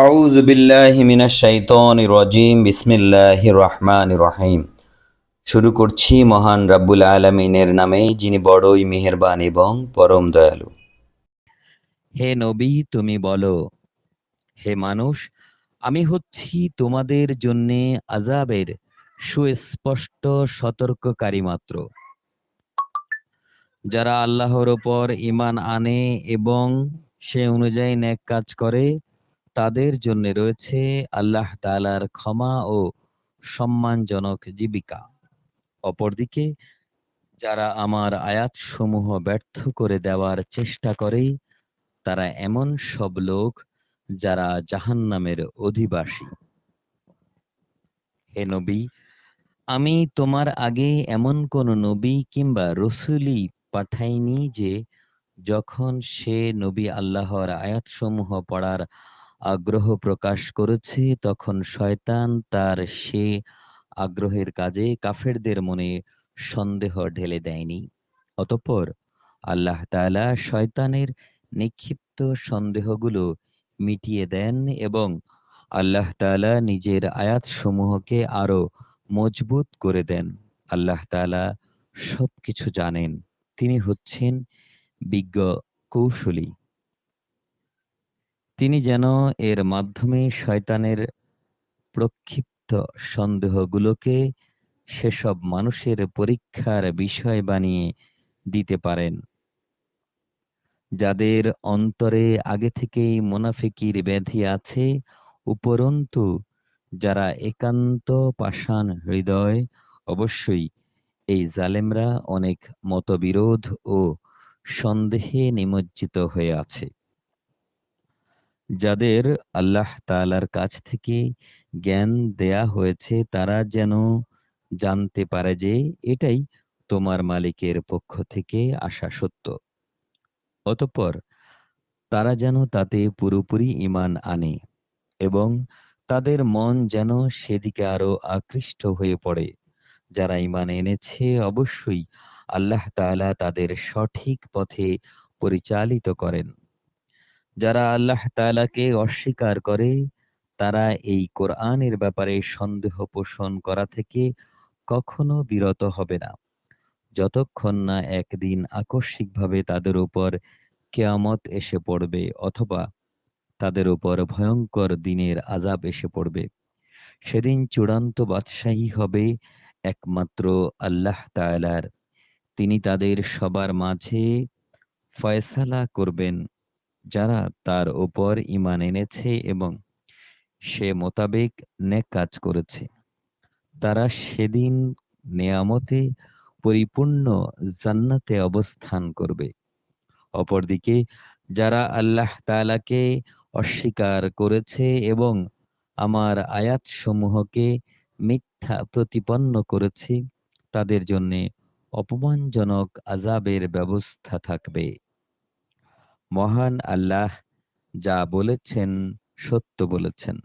আউযু বিল্লাহি মিনাশ শাইতানির রাজিম। বিসমিল্লাহির রহমানির রহিম। শুরু করছি মহান রাব্বুল আলামিনের নামে, যিনি বড়ই মেহেরবান এবং পরম দয়ালু। হে নবী, তুমি বলো, হে মানুষ, আমি হচ্ছি তোমাদের জন্যে আযাবের সুস্পষ্ট সতর্ককারী মাত্র। যারা আল্লাহর ওপর ঈমান আনে এবং সে অনুযায়ী নেক কাজ করে, তাদের জন্য রয়েছে আল্লাহ তাআলার ক্ষমা ও সম্মানজনক জীবিকা। অপরদিকে যারা আমার আয়াতসমূহ ব্যর্থ করে দেওয়ার চেষ্টা করে, তারা এমন সব লোক যারা জাহান্নামের অধিবাসী। হে নবী, আমি তোমার আগে এমন কোন নবী কিংবা রসূলই পাঠাইনি যে যখন সে নবী আল্লাহর আয়াতসমূহ পড়ার আগ্রহ প্রকাশ করেছে, তখন শয়তান তার সে আগ্রহের কাজে কাফেরদের মনে সন্দেহ ঢেলে দেয়নি। অতঃপর আল্লাহ তাআলা শয়তানের নিক্ষিপ্ত সন্দেহগুলো মিটিয়ে দেন এবং আল্লাহ তাআলা নিজের আয়াতসমূহকে আরো মজবুত করে দেন। আল্লাহ তাআলা সবকিছু জানেন। তিনি হচ্ছেন বিজ্ঞ কৌশলী। তিনি যেন এর মাধ্যমে শয়তানের প্রক্ষিপ্ত সন্দেহগুলোকে সেসব মানুষের পরীক্ষার বিষয় বানিয়ে দিতে পারেন যাদের অন্তরে আগে থেকেই মুনাফিকির ব্যাধি আছে, উপরন্তু যারা একান্ত পাষাণ হৃদয়, অবশ্যই এই জালেমরা অনেক মতবিরোধ ও সন্দেহে নিমজ্জিত হয়ে আছে। যাদের আল্লাহ তাআলার কাছ থেকে জ্ঞান দেয়া হয়েছে, তারা যেন জানতে পারে যে এটাই তোমার মালিকের পক্ষ থেকে আসা সত্য। অতঃপর তারা যেন তাতে পুরোপুরি ঈমান আনে এবং তাদের মন যেন সেদিকে আরো আকৃষ্ট হয়ে পড়ে। যারা ঈমান এনেছে, অবশ্যই আল্লাহ তাআলা তাদের সঠিক পথে পরিচালিত করেন। যারা আল্লাহ তাআলাকে অস্বীকার করে, তারা এই কোরআনের ব্যাপারে সন্দেহ পোষণ করা থেকে কখনো বিরত হবে না, যতক্ষণ না একদিন আকস্মিকভাবে তাদের উপর কিয়ামত এসে পড়বে অথবা তাদের উপর ভয়ঙ্কর দিনের আযাব এসে পড়বে। সেদিন চূড়ান্ত বাদশাহী হবে একমাত্র আল্লাহ তাআলার। তিনি তাদের সবার মাঝে ফয়সালা করবেন। যারা তার উপর ঈমান এনেছে এবং সে মোতাবেক নেক কাজ করেছে, তারা সেদিন নেয়ামতে পরিপূর্ণ জান্নাতে অবস্থান করবে। অপরদিকে যারা আল্লাহ তাআলাকে অস্বীকার করেছে এবং আমার আয়াতসমূহকে মিথ্যা প্রতিপন্ন করেছে, তাদের জন্য অপমানজনক আযাবের ব্যবস্থা থাকবে। মহান আল্লাহ যা বলেছেন সত্য বলেছেন।